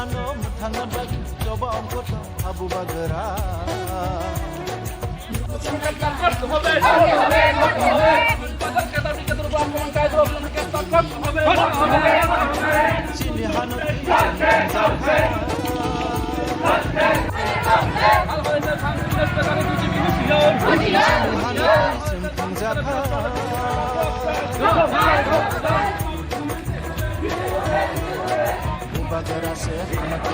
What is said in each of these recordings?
hano mthanga bag coba ongkot abu bagara sini hano bagara se mati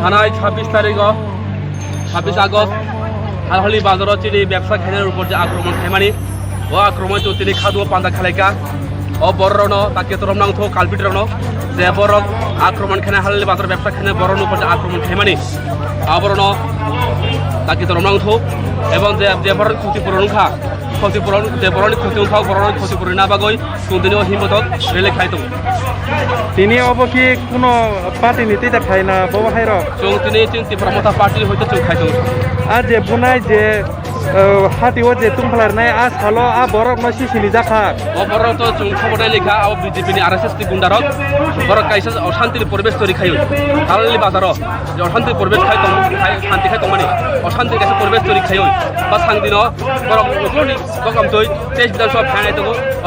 থানায় 26 তারিখ 26 August হালহলি বাজারত চিনি ব্যবসা খাইনের উপর যে আক্রমণ খাইমানি ও আক্রমণ তো তিনি খাদু পান্দা খালাইকা ও বড়রন তাকে তরম নাংথ কালপিটরন যে বড় আক্রমণ খাইনা হালহলি বাজার ব্যবসা খাইনে বড়ন উপর যে আক্রমণ খাইমানি আবরণ তাকে তরম নাংথ এবং যে বড় ক্ষতিপূরণ খা ক্ষতিপূরণ যে বড়নি ক্ষতি বড় ক্ষতিপূরণ না বাগৈ কোনদিনও হিমতক রেলে খাইতো তিনি অবকি কোনো পার্টি নীতি দেখায় না বাবা হাইর তিনি চিন্তি প্রমতা পার্টি হয়তো চোখ খাইতো আর যে বুনাই যে হাতিও যে তুমফলার নাই আজ হলো আ বরক নসি সিনি জাখা ও বড় তো চোখ খবরটাই লেখা ও বিজেপি নি আরএসএস টি গুন্ডারক বড় কাইসা অশান্তির পরিবেশ তৈরি খাইও হাললি বাজার যে অশান্তির পরিবেশ খাইতো শান্তি খাইতো মানে অশান্তির কাছে পরিবেশ তৈরি খাইও বা সাংদিন বড় নকলনি গকম তৈ তেজ বিধানসভা ফানাই তো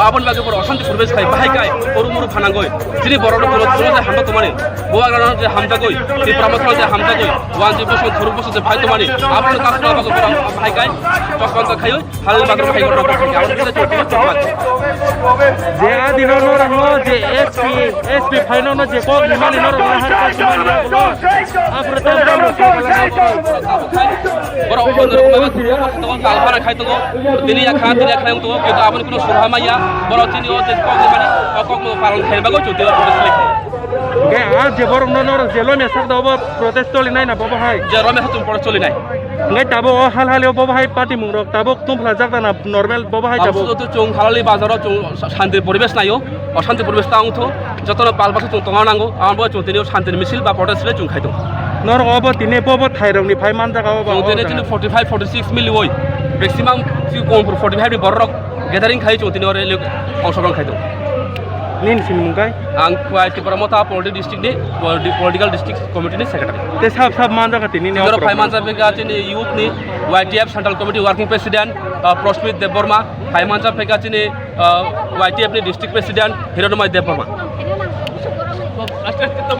আবন বাগে বড় অশান্তি পরিবেশ খাই বাহাই গাই সরু মুরু ফানাঙ্গই যিনি বড় কোনো যে হামতা তো মানে বোয়াগ্রান যে হামতা গই এই প্রমথন যে হামতা গই ওয়ান যে বসে থরু বসে যে ফাইতো মানে আবন কাছে বাগে বড় বাহাই গাই চকন্ত খাইও হাললি বাজার খাই গড় আবন কাছে চটি যে আদিন নরম যে এসপি ফাইনাল যে কোক নিমানি নরম হার কাছে মানে বলো আপরে তো বড় বন্ধুর বাবা তখন কালভারা খাইতো তিনি maya khan tin khan to কিন্তু আপনি কোনো সুরহা মাইয়া বড় চিনি ও যে কক মানে কক পালন খাইবা গো চুতে প্রোটেস্ট লিখে গে আ যে বড় নর জেলো মেসাক দাও প্রোটেস্ট চলি নাই না বাবা হাই যে রমে হাতুম পড়ে চলি নাই ngai tabo hal hal yo baba hai party mungrok tabo tum flajak na normal baba hai tabo তো চং খালালি বাজারও চং শান্তির পরিবেশ নাইও অশান্তি পরিবেশ তাউথ যত পালবাস চং তঙা নাঙ্গো আমবো চংতিনিও শান্তির মিছিল বা প্রটেস্টে চং খাইতো nor obo tine bobo thairong ni phai man jaga obo চংতিনে চিনি 45 46 মিলি ওই ম্যাক্সিমাম ফিউ কোন 45 নি বড় গ্যাদারিং খাই চংতিনি ওরে অংশগ্রহণ খাইতো nin sin mungai आं खुआइति परमता पॉलिटिकल डिस्ट्रिक्ट कमिटी नि secretary te sab sab man jaga tini ne जरो फाइमान साहब गाचिनि यूथ नि YTF central committee working president Prasmit Debbarma फाइमान साहब गाचिनि YTF नि डिस्ट्रिक्ट प्रेसिडेंट हिरणमय देवबर्मा